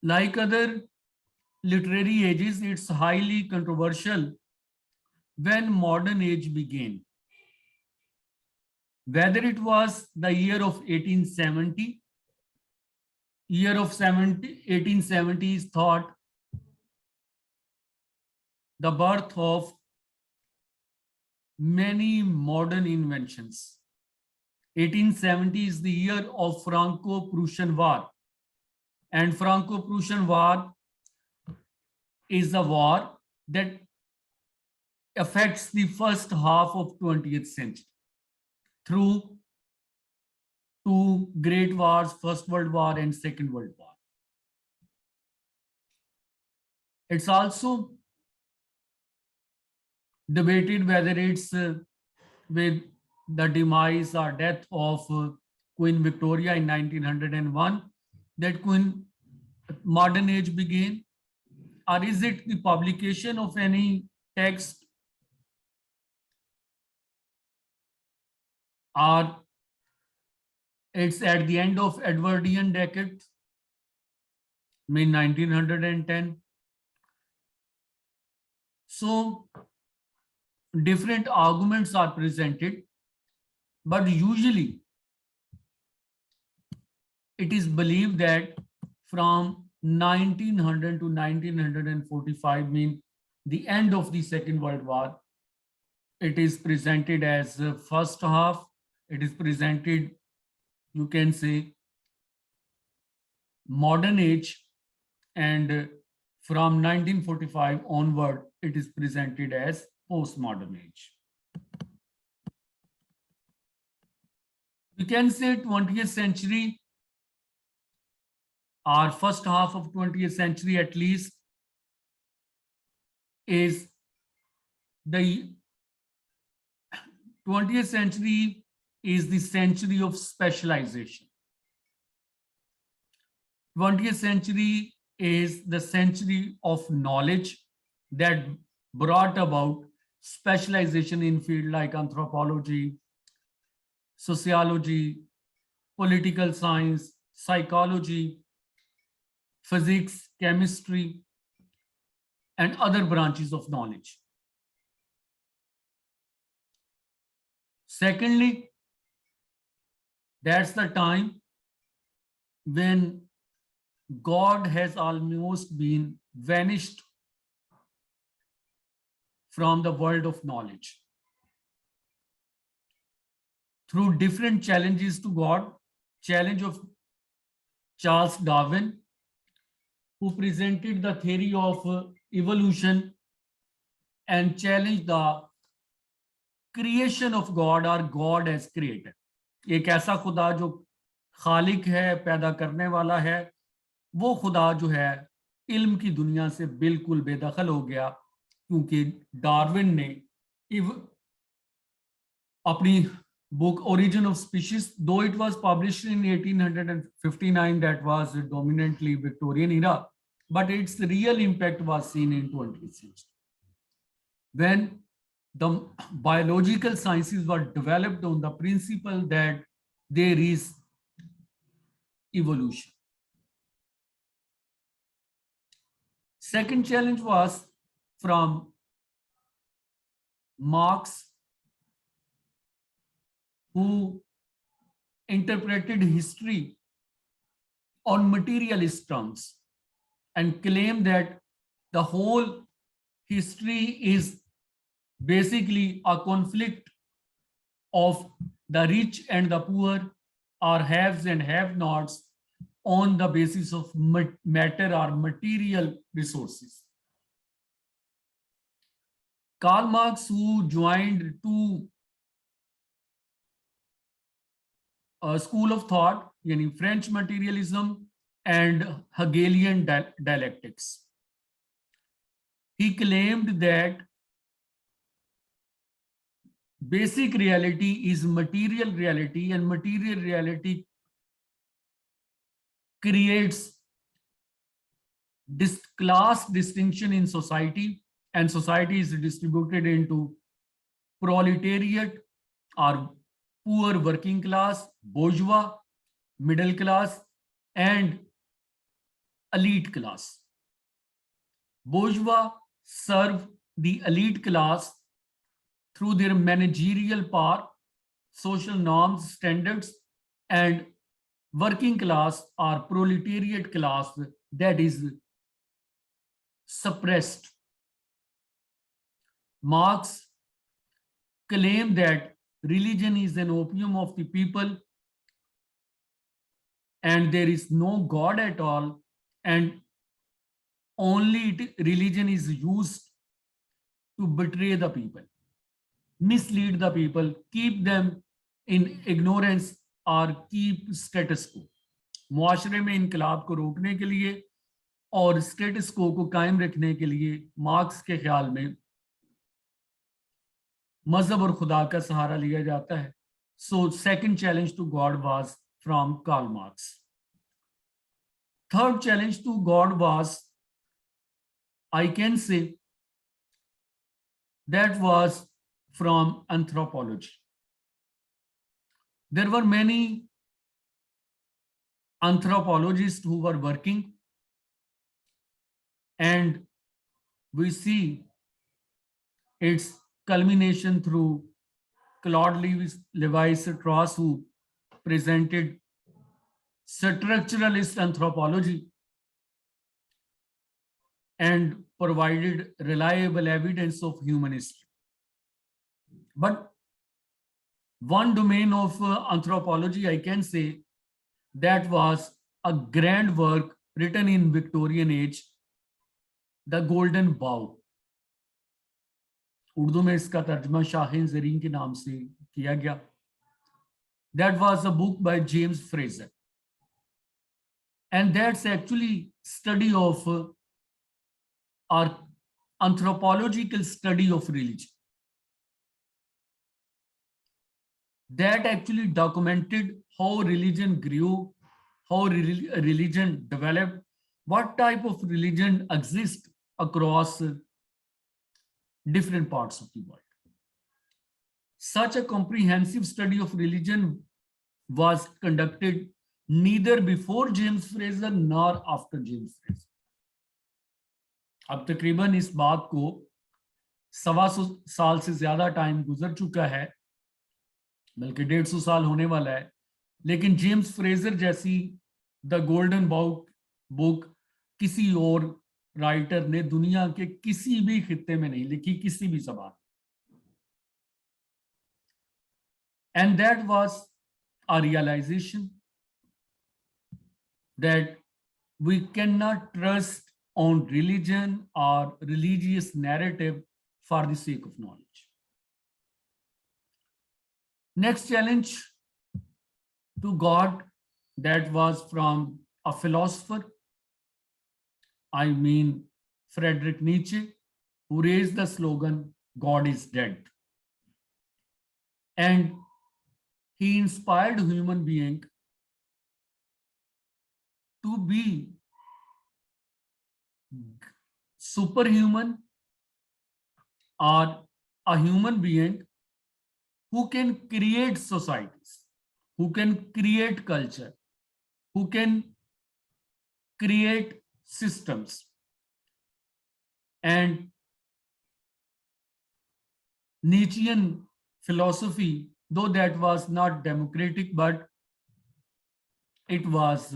Like other literary ages, it's highly controversial when modern age began. Whether it was the year of 1870, year of 1870 is thought the birth of many modern inventions. 1870 is the year of Franco-Prussian War. And Franco-Prussian War is a war that affects the first half of 20th century through two great wars, First World War and Second World War. It's also debated whether it's with the demise or death of Queen Victoria in 1901 that Queen modern age began, or is it the publication of any text, or it's at the end of Edwardian decade, mean 1910. So different arguments are presented, but usually it is believed that from 1900 to 1945, mean the end of the Second World War, it is presented as first half. It is presented, you can say, modern age, and from 1945 onward, it is presented as postmodern age. We can say 20th century or first half of 20th century at least is the 20th century is the century of specialization. 20th century is the century of knowledge that brought about specialization in field like anthropology, sociology, political science, psychology, physics, chemistry, and other branches of knowledge. Secondly, that's the time when God has almost been vanished from the world of knowledge. Through different challenges to God, challenge of Charles Darwin, who presented the theory of evolution and challenged the creation of God or God as creator. एक ऐसा खुदा जो खालिक है, पैदा करने वाला है, वो खुदा जो है इल्म की दुनिया से बिल्कुल बेदखल हो गया, क्योंकि डार्विन ने अपनी book Origin of Species, though it was published in 1859, that was dominantly Victorian era, but its real impact was seen in 20th century, when the biological sciences were developed on the principle that there is evolution. Second challenge was from Marx, who interpreted history on materialist terms and claimed that the whole history is basically a conflict of the rich and the poor, or haves and have-nots, on the basis of matter or material resources. Karl Marx, who joined two school of thought, yani French materialism and Hegelian dialectics, he claimed that basic reality is material reality, and material reality creates this class distinction in society, and society is distributed into proletariat or poor working class, bourgeois, middle class, and elite class. Bourgeois serve the elite class through their managerial power, social norms, standards, and working class or proletariat class that is suppressed. Marx claimed that religion is an opium of the people and there is no God at all, and only religion is used to betray the people, mislead the people, keep them in ignorance और keep status को. मुआशरे में इनकलाब को रोकने के लिए और स्टेटस को कायम रखने के लिए मार्क्स के ख्याल में मजहब और खुदा का सहारा लिया जाता है. So second challenge to God was from Karl Marx. Third challenge to God was, I can say, that was from anthropology. There were many anthropologists who were working, and we see its culmination through Claude Lévi-Strauss, who presented structuralist anthropology and provided reliable evidence of human history. But one domain of anthropology, I can say, that was a grand work written in Victorian age, The Golden Bough. Urdu में इसका तर्जमा शाहीन ज़रीन के नाम से किया गया. That was a book by James Fraser, and that's actually study of our anthropological study of religion. That actually documented how religion grew, how religion developed, what type of religion exists across different parts of the world. Such a comprehensive study of religion was conducted neither before James Fraser nor after James Fraser. अब तकरीबन इस बात को 125 साल से ज्यादा time गुजर चुका है, बल्कि 150 साल होने वाला है, लेकिन जेम्स फ्रेजर जैसी द गोल्डन बुक किसी और राइटर ने दुनिया के किसी भी खित्ते में नहीं लिखी, किसी भी जबान. And that was a realization that we cannot trust on religion or religious narrative for the sake of knowledge. Next challenge to God, that was from a philosopher, I mean Friedrich Nietzsche, who raised the slogan, God is dead. And he inspired human being to be superhuman or a human being who can create societies, who can create culture, who can create systems. And Nietzschean philosophy, though that was not democratic, but it was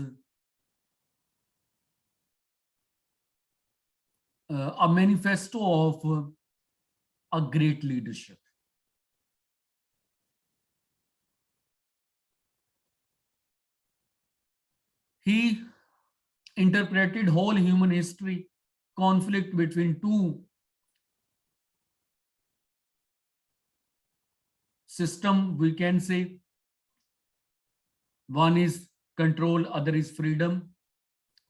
a manifesto of a great leadership. He interpreted whole human history, conflict between two system, we can say. One is control, other is freedom.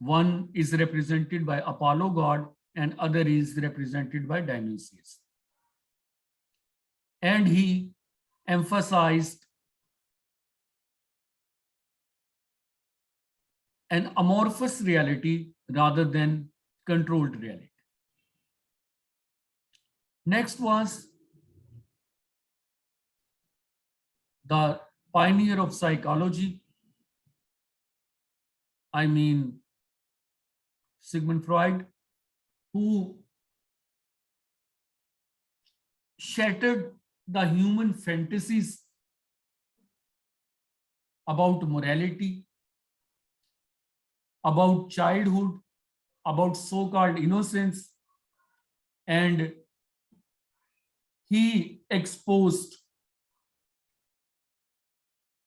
One is represented by Apollo god and other is represented by Dionysius. And he emphasized an amorphous reality rather than controlled reality. Next was the pioneer of psychology, I mean Sigmund Freud, who shattered the human fantasies about morality, about childhood, about so-called innocence, and he exposed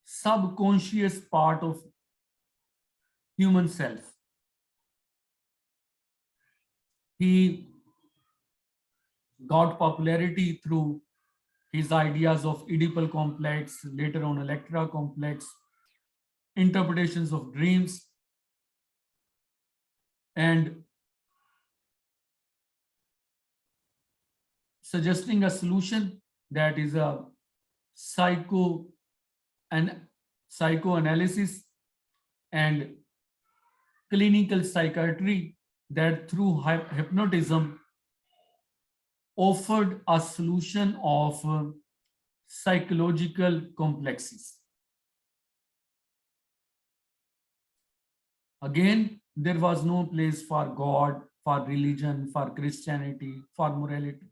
subconscious part of human self. He got popularity through his ideas of Oedipal complex, later on Electra complex, interpretations of dreams, and suggesting a solution that is a psychoanalysis and clinical psychiatry that through hypnotism offered a solution of psychological complexes. Again, there was no place for God, for religion, for Christianity, for morality.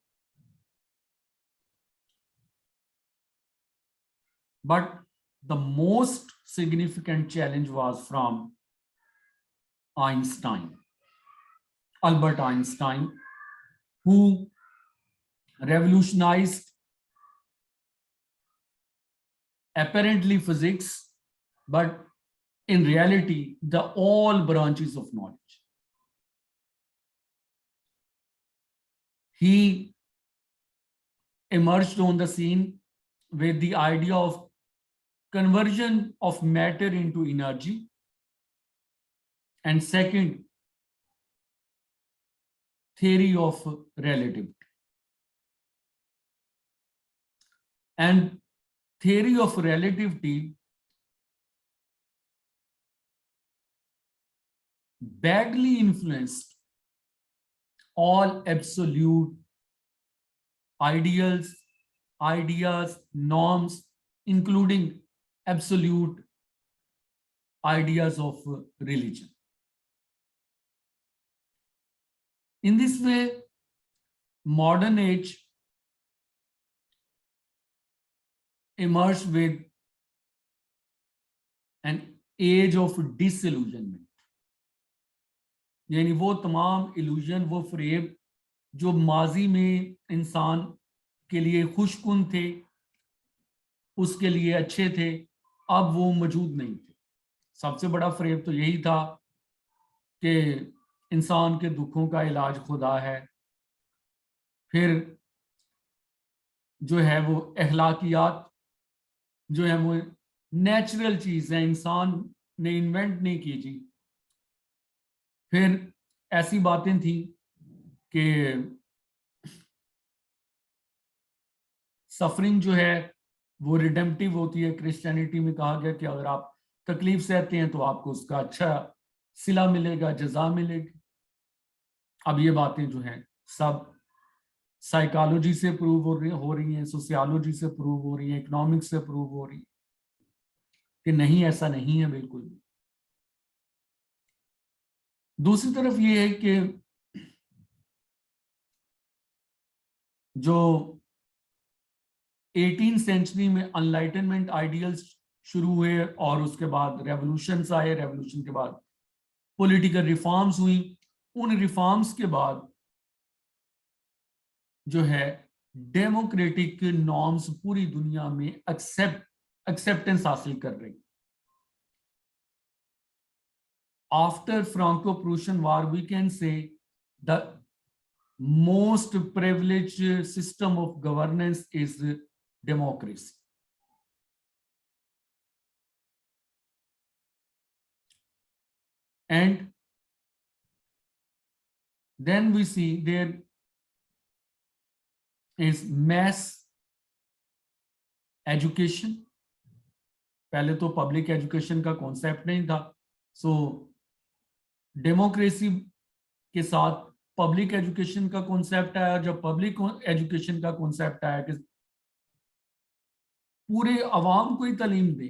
But the most significant challenge was from Einstein, Albert Einstein, who revolutionized apparently physics, but in reality, the all branches of knowledge. He emerged on the scene with the idea of conversion of matter into energy, and second, theory of relativity. And theory of relativity badly influenced all absolute ideals, ideas, norms, including absolute ideas of religion. In this way, modern age emerged with an age of disillusionment. यानी वो तमाम illusion, वो फरेब जो माजी में इंसान के लिए खुशकुन थे, उसके लिए अच्छे थे, अब वो मौजूद नहीं थे। सबसे बड़ा फरेब तो यही था कि इंसान के दुखों का इलाज खुदा है। फिर जो है वो अखलाकियात जो है वो नेचुरल चीज़ है, इंसान ने इन्वेंट नहीं की जी। फिर ऐसी बातें थी कि सफरिंग जो है वो रिडेम्पटिव होती है। क्रिश्चियनिटी में कहा गया कि अगर आप तकलीफ सहते हैं तो आपको उसका अच्छा सिला मिलेगा, जजा मिलेगी। अब ये बातें जो हैं सब साइकोलॉजी से प्रूव हो रही हैं, सोशियोलॉजी से प्रूव हो रही हैं, इकोनॉमिक्स से प्रूव हो रही हैं कि नहीं, ऐसा नहीं है बिल्कुल भी। दूसरी तरफ ये है कि जो 18वीं सेंचुरी में अनलाइटनमेंट आइडियल्स शुरू हुए और उसके बाद रेवोल्यूशंस आए, रेवोल्यूशन के बाद पॉलिटिकल रिफॉर्म्स हुई। उन रिफॉर्म्स के बाद जो है डेमोक्रेटिक नॉर्म्स पूरी दुनिया में एक्सेप्टेंस हासिल कर रही। After Franco Prussian war we can say the most privileged system of governance is democracy. And then we see there is mass education. पहले तो पब्लिक एजुकेशन का कॉन्सेप्ट नहीं था, सो डेमोक्रेसी के साथ पब्लिक एजुकेशन का कॉन्सेप्ट आया। जब पब्लिक एजुकेशन का कॉन्सेप्ट आया कि पूरे अवाम को ही तालीम दे,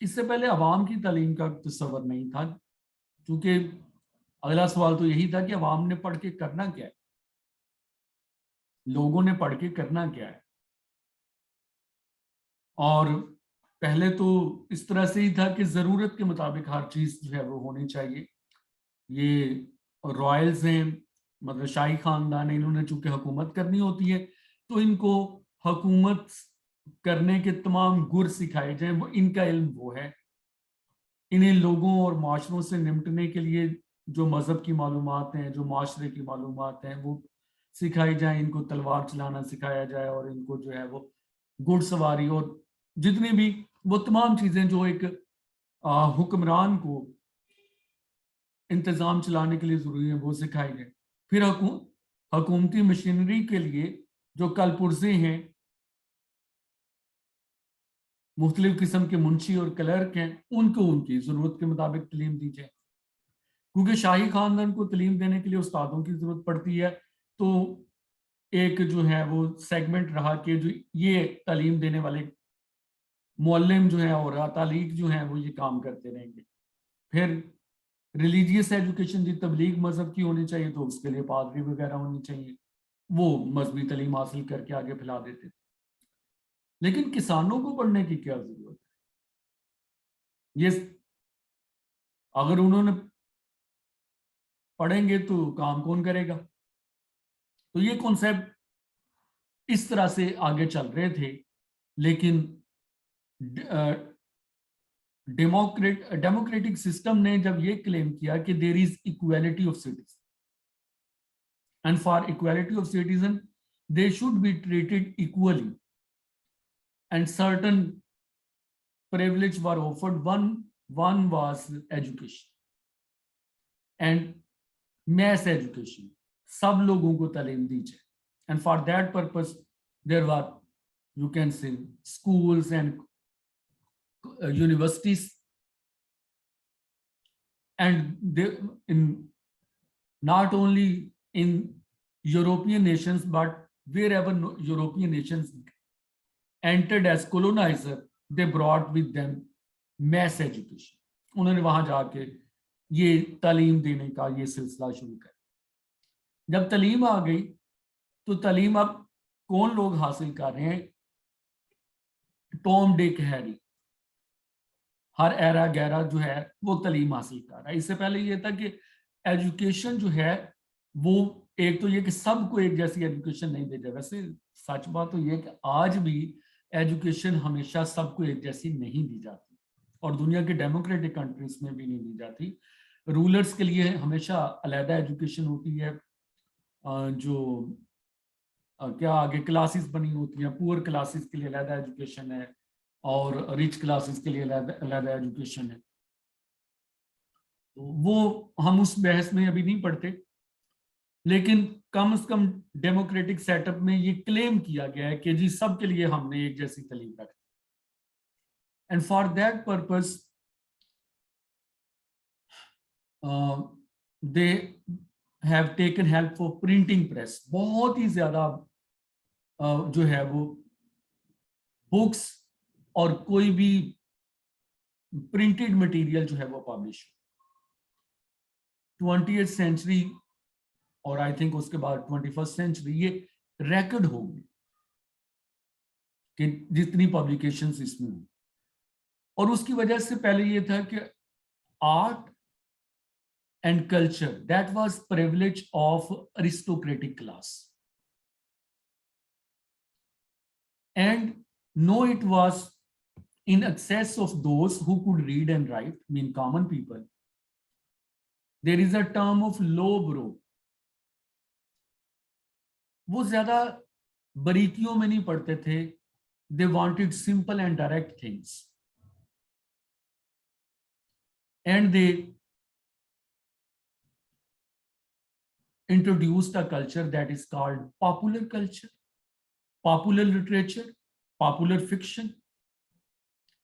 इससे पहले अवाम की तालीम का तस्वर नहीं था, क्योंकि अगला सवाल तो यही था कि अवाम ने पढ़ के करना क्या है, लोगों ने पढ़ के करना क्या है। और पहले तो इस तरह से ही था कि जरूरत के मुताबिक हर चीज जो है वो होनी चाहिए। ये रॉयल्स हैं, मतलब शाही खानदान है, इन्होंने चूंकि हुकूमत करनी होती है तो इनको हुकूमत करने के तमाम गुर सिखाए जाएं, वो इनका इल्म वो है। इन्हें लोगों और माशरों से निपटने के लिए जो मजहब की मालूमात हैं, जो माशरे की मालूमात हैं, वो सिखाई जाए। इनको तलवार चलाना सिखाया जाए और इनको जो है वो घुड़सवारी और जितनी भी वो तमाम चीजें जो एक हुक्मरान को इंतजाम चलाने के लिए जरूरी है वो सिखाई जाए। फिर हुकूमती मशीनरी के लिए जो कल पुर्जे हैं, मुख्तलिफ किस्म के मुंशी और क्लर्क हैं, उनको उनकी जरूरत के मुताबिक तालीम दी जाए। क्योंकि शाही खानदान को तालीम देने के लिए उस्तादों की जरूरत पड़ती है, तो एक जो है वो सेगमेंट रहा कि जो ये तालीम देने वाले मुअल्लिम जो है और तालीक जो है वो ये काम करते रहेंगे। फिर रिलीजियस एजुकेशन जी तबलीग मजहब की होनी चाहिए, तो उसके लिए पादरी वगैरह होनी चाहिए, वो मजहबी तालीम हासिल करके आगे फैला देते थे। लेकिन किसानों को पढ़ने की क्या जरूरत है? ये अगर उन्होंने पढ़ेंगे तो काम कौन करेगा? तो ये कॉन्सेप्ट इस तरह से आगे चल रहे थे। लेकिन डेमोक्रेटिक सिस्टम ने जब ये क्लेम किया कि there is equality of citizen and for equality of citizen they should be treated equally and certain privilege were offered. One was education and mass education, सब लोगों को तालीम दी जाए। and for that purpose there were, you can say, schools and universities, and they, in not only in European nations but wherever European nations entered as colonizer, they brought with them mass education. उन्होंने वहां जाके ये तालीम देने का ये सिलसिला शुरू कर। जब तालीम आ गई तो तालीम अब कौन लोग हासिल कर रहे हैं? टॉम डिक हैरी, हर एरा गैरा जो है वो तालीम हासिल कर रहा है। इससे पहले ये था कि एजुकेशन जो है वो एक तो ये कि सबको एक जैसी एजुकेशन नहीं दे जाए। वैसे सच बात तो ये कि आज भी एजुकेशन हमेशा सबको एक जैसी नहीं दी जाती, और दुनिया के डेमोक्रेटिक कंट्रीज में भी नहीं दी जाती। रूलर्स के लिए हमेशा अलहदा एजुकेशन होती है, जो क्या आगे क्लासेस बनी होती हैं, पुअर क्लासेस के लिए अलहदा एजुकेशन है और रिच क्लासेस के लिए अलहदा एजुकेशन है। तो वो हम उस बहस में अभी नहीं पढ़ते, लेकिन कम से कम डेमोक्रेटिक सेटअप में ये क्लेम किया गया है कि जी सबके लिए हमने एक जैसी तालीम रखी। And for that purpose they have taken help for printing press. बहुत ही ज्यादा जो है वो बुक्स और कोई भी प्रिंटेड मटेरियल जो है वो पब्लिश 20th सेंचुरी और आई थिंक उसके बाद 21st सेंचुरी ये रिकॉर्ड होगी कि जितनी पब्लिकेशंस इसमें हुई। और उसकी वजह से पहले ये था कि art and culture that was privilege of aristocratic class, and no, it was in excess of those who could read and write, mean common people. There is a term of low bro, वो ज्यादा बारीकियों में नहीं पढ़ते थे। they wanted simple and direct things, and they introduced a culture that is called popular culture, popular literature, popular fiction.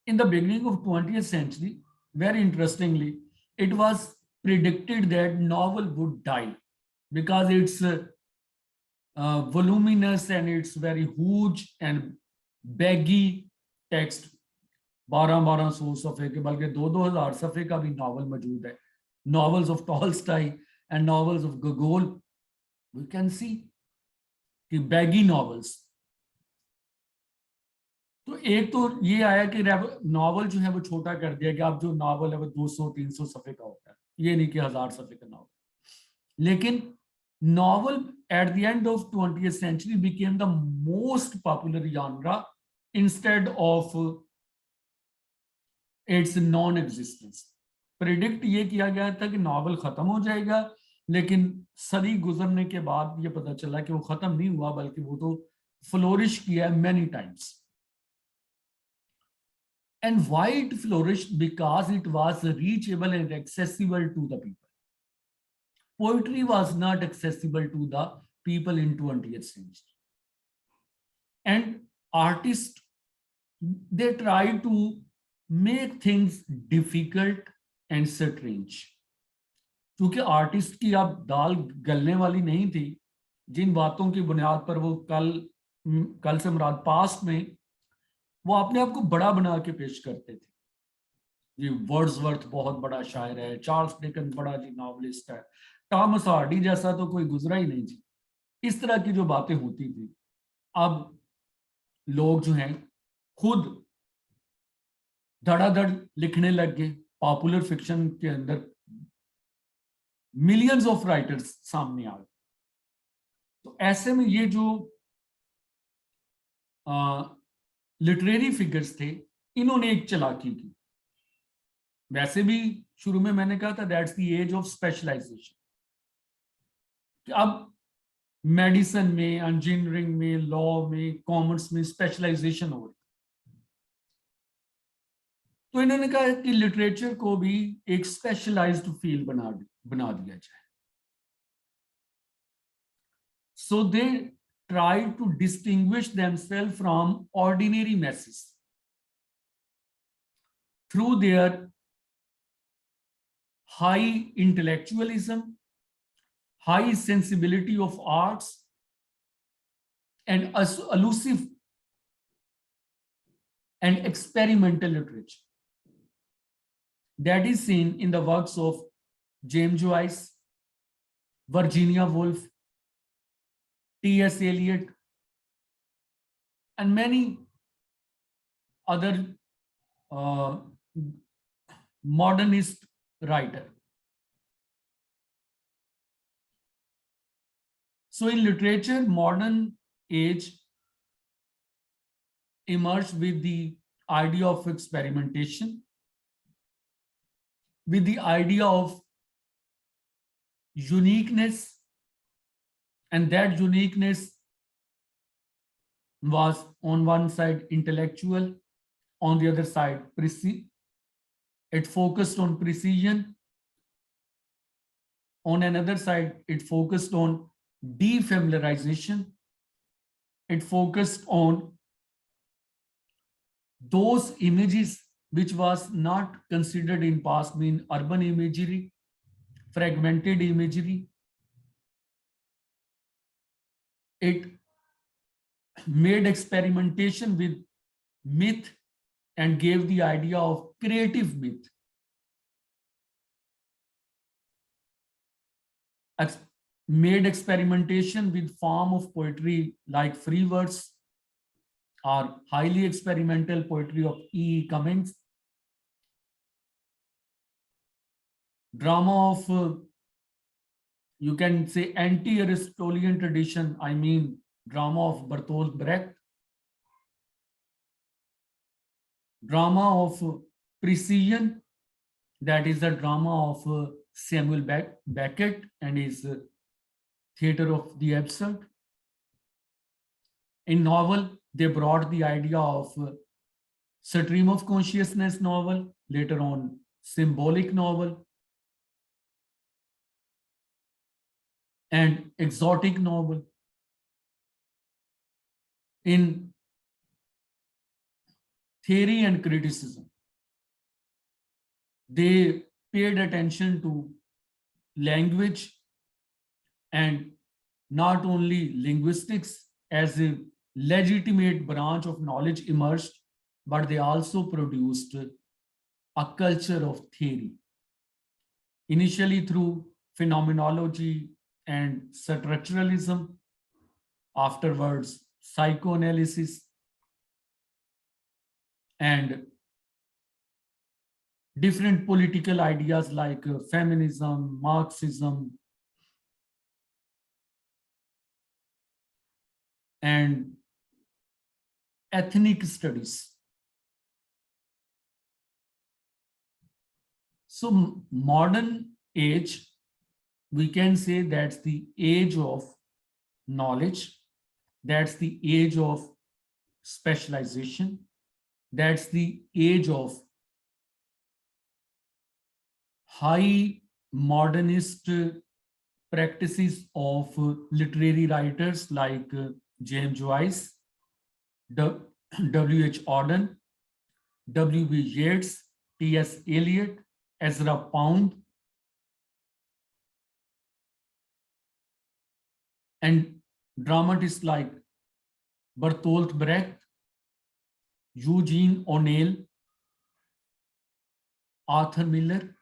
In the beginning of 20th century, very interestingly, it was predicted that novel would die because it's voluminous and it's very huge and baggy text. 1200 सफ़े के बल्कि 2000 सफ़े का भी novel मौजूद है। Novels of Tolstoy and novels of Gogol, we can see कि baggy novels. तो एक तो ये आया कि नॉवल जो है वो छोटा कर दिया कि अब जो नॉवल है वो 200-300 सफ़े का होता है, ये नहीं कि 1000 सफ़े का नॉवल. लेकिन novel at the end of 20th century became the most popular genre instead of its non-existence. Predict ये किया गया था कि नॉवल खत्म हो जाएगा, लेकिन सदी गुजरने के बाद ये पता चला कि वो खत्म नहीं हुआ, बल्कि वो तो फ्लोरिश किया many times. And why it flourished? Because it was reachable and accessible to the people. Poetry was not accessible to the people in 20th century. And artists, they tried to make things difficult and strange. क्योंकि artist की अब दाल गलने वाली नहीं थी, जिन बातों की बुनियाद पर वो कल से मुराद पास्ट में वो अपने आप को बड़ा बना के पेश करते थे. जी वर्ड्सवर्थ बहुत बड़ा शायर है, चार्ल्स डिकन बड़ा जी नॉवलिस्ट है, टॉमस हार्डी जैसा तो कोई गुजरा ही नहीं जी. इस तरह की जो बातें होती थी, अब लोग जो हैं खुद धड़ाधड़ लिखने लग गए. पॉपुलर फिक्शन के अंदर मिलियंस ऑफ राइटर्स सामने आ गए. तो ऐसे में ये जो लिटरेरी फिगर्स थे, इन्होंने एक चालाकी की. वैसे भी शुरू में मैंने कहा था that's the age of specialisation. अब मेडिसिन में, इंजीनियरिंग में, लॉ में, कॉमर्स में स्पेशलाइजेशन हो रही. तो इन्होंने कहा कि लिटरेचर को भी एक स्पेशलाइज्ड फील्ड बना दिया जाए. So they try to distinguish themselves from ordinary message through their high intellectualism, high sensibility of arts, and elusive and experimental literature. That is seen in the works of James Joyce, Virginia Woolf, T.S. Eliot, and many other modernist writers. So in literature, modern age emerged with the idea of experimentation, with the idea of uniqueness, and that uniqueness was on one side intellectual, on the other side it focused on precision, on another side it focused on defamiliarization, it focused on those images which was not considered in past, mean urban imagery, fragmented imagery. It made experimentation with myth and gave the idea of creative myth. Made experimentation with form of poetry like free verse or highly experimental poetry of E. Cummings, drama of you can say anti-Aristotelian tradition, I mean drama of Bertolt Brecht, drama of precision, that is the drama of Samuel Beckett and his Theatre of the Absurd. In novel, they brought the idea of stream of consciousness novel, later on symbolic novel, and exotic novel. In theory and criticism, they paid attention to language and not only linguistics as a legitimate branch of knowledge emerged, but they also produced a culture of theory. Initially through phenomenology and structuralism, afterwards psychoanalysis, and different political ideas like feminism, Marxism, and ethnic studies. So modern age, we can say that's the age of knowledge, that's the age of specialization, that's the age of high modernist practices of literary writers like James Joyce, W.H. Auden, W.B. Yeats, T.S. Eliot, Ezra Pound, and dramatists like Bertolt Brecht, Eugene O'Neill, Arthur Miller,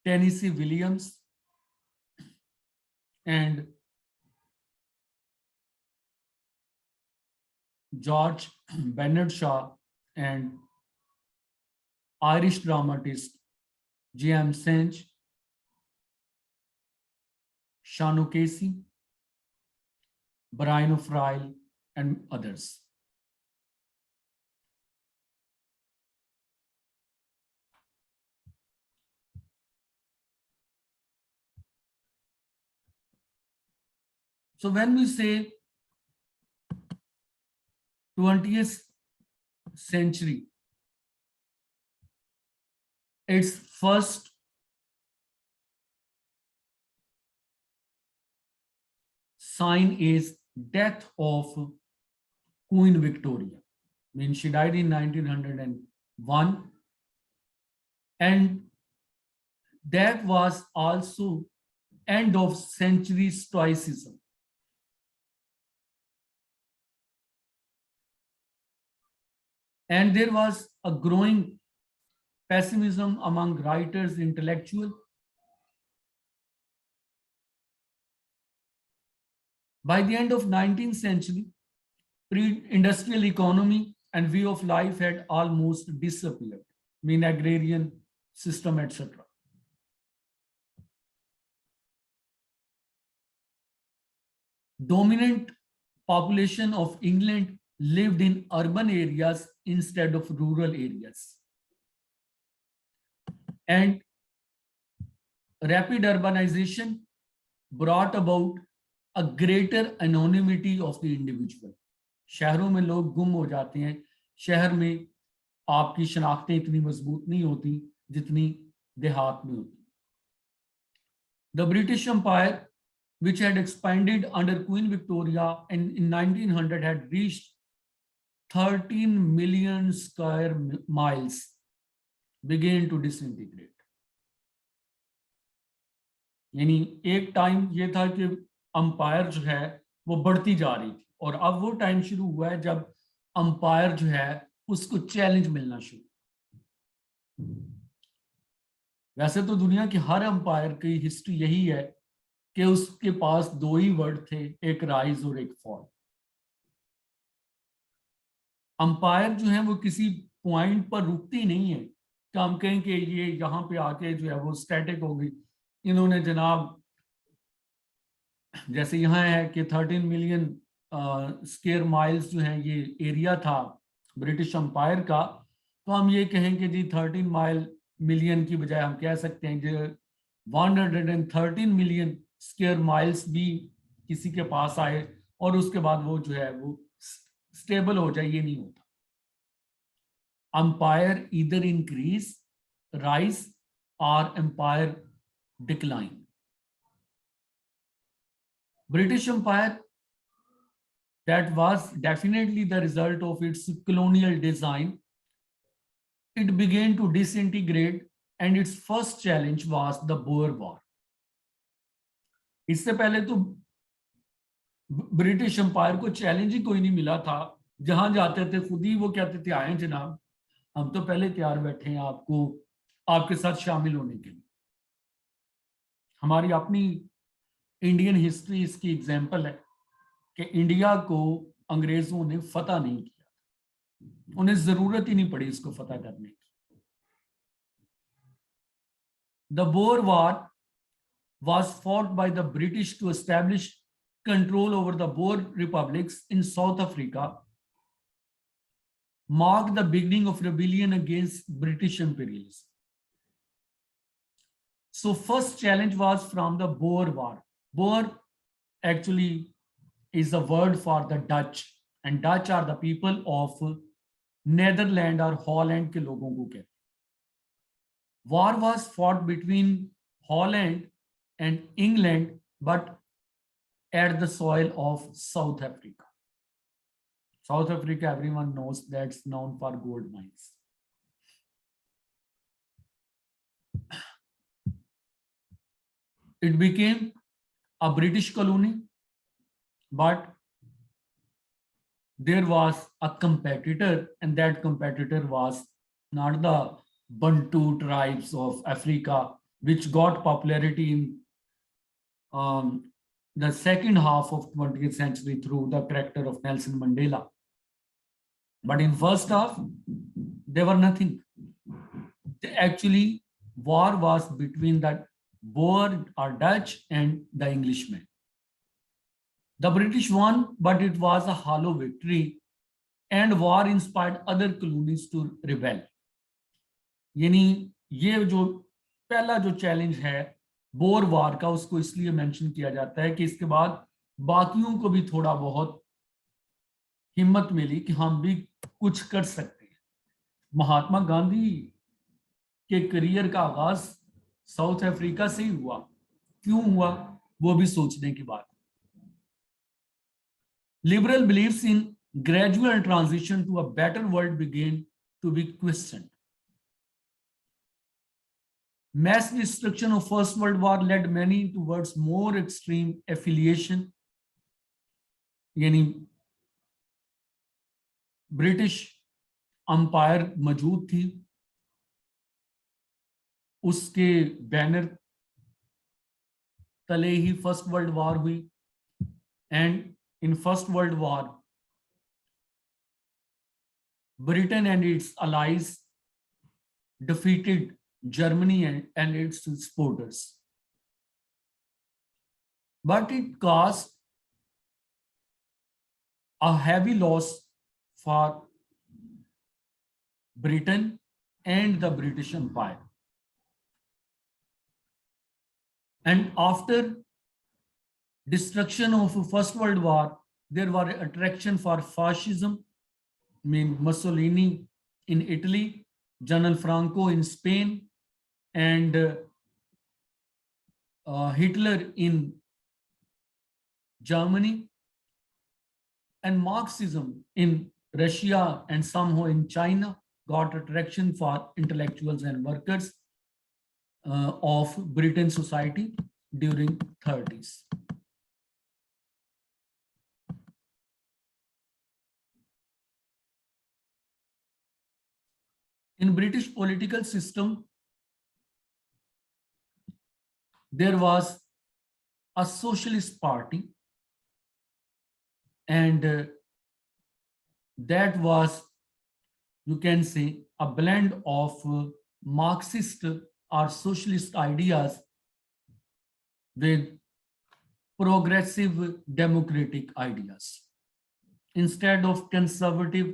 Tennessee Williams, and George Bernard Shaw, and Irish dramatist J.M. Synge, Sean O'Casey, Brian O'Friel, and others. So when we say 20th century, its first sign is death of Queen Victoria. I mean, she died in 1901, and that was also end of century stoicism. And there was a growing pessimism among writers, intellectuals. By the end of 19th century, pre-industrial economy and way of life had almost disappeared. I mean, agrarian system, etc. Dominant population of England lived in urban areas instead of rural areas. And rapid urbanization brought about a greater anonymity of the individual. शहरों में लोग गुम हो जाते हैं, शहर में आपकी शनाख्तें इतनी मजबूत नहीं होती जितनी देहात में होती. The British Empire, which had expanded under Queen Victoria and in 1900 had reached 13 million square miles, began to disintegrate. यानी एक टाइम ये था कि अंपायर जो है वो बढ़ती जा रही थी, और अब वो टाइम शुरू हुआ है जब अंपायर जो है उसको चैलेंज मिलना शुरू. वैसे तो दुनिया की हर अंपायर की हिस्ट्री यही है कि उसके पास दो ही वर्ड थे, एक राइज और एक फॉल. अंपायर जो है वो किसी पॉइंट पर रुकती नहीं है कि हम कहें कि ये यहाँ पे आके जो है वो स्टैटिक हो गई. इन्होंने जनाब जैसे यहाँ है कि 13 मिलियन स्क्वायर माइल्स जो है ये एरिया था ब्रिटिश अंपायर का, तो हम ये कहें कि जी 13 मिलियन की बजाय हम कह सकते हैं कि 113 मिलियन स्क्वायर माइल्स भी किसी के पास आए और उसके बाद वो जो है वो स्टेबल हो जाए, ये नहीं होता. अंपायर ईदर इंक्रीज, राइज और empire decline. British Empire, that was definitely the result of its colonial design. It began to disintegrate and its first challenge was the Boer War. इससे पहले तो ब्रिटिश एम्पायर को challenge ही कोई नहीं मिला था, जहां जाते थे खुद ही वो कहते थे आए जनाब हम तो पहले तैयार बैठे हैं आपको आपके साथ शामिल होने के लिए। हमारी अपनी इंडियन हिस्ट्री इसकी एग्जाम्पल है कि इंडिया को अंग्रेजों ने फतह नहीं किया, उन्हें जरूरत ही नहीं पड़ी इसको फतह करने की। The bore war was fought by the British to establish control over the Boer republics in South Africa, marked the beginning of rebellion against British imperialism. So first challenge was from the Boer War. Boer actually is a word for the Dutch, and Dutch are the people of Netherlands or Holland के लोगों को कहते हैं. War was fought between Holland and England, but at the soil of South Africa. South Africa, everyone knows, that's known for gold mines. It became a British colony, but there was a competitor, and that competitor was not the Bantu tribes of Africa, which got popularity in the second half of 20th century through the character of Nelson Mandela. But in first half, they were nothing. Actually, war was between the Boer or Dutch and the Englishmen. The British won, but it was a hollow victory, and war inspired other colonies to rebel. यानी ये जो पहला जो challenge है bore वार का, उसको इसलिए mention किया जाता है कि इसके बाद बाकियों को भी थोड़ा बहुत हिम्मत मिली कि हम भी कुछ कर सकते हैं। महात्मा गांधी के करियर का आगाज साउथ अफ्रीका से ही हुआ। क्यों हुआ वो भी सोचने की बात। Liberal believes in gradual transition to a better world began to be questioned. Mass destruction of First World War led many towards more extreme affiliation. यानी ब्रिटिश अंपायर मौजूद थी, उसके बैनर तले ही फर्स्ट वर्ल्ड वॉर हुई, and in first world war Britain and its allies defeated Germany and its supporters. But it caused a heavy loss for Britain and the British Empire. And after destruction of First World War, there were attraction for fascism. I mean, Mussolini in Italy, General Franco in Spain, and Hitler in Germany, and Marxism in Russia and somehow in China got attraction for intellectuals and workers of Britain society during 30s. In British political system, there was a socialist party, and that was, you can say, a blend of Marxist or socialist ideas with progressive democratic ideas. Instead of conservative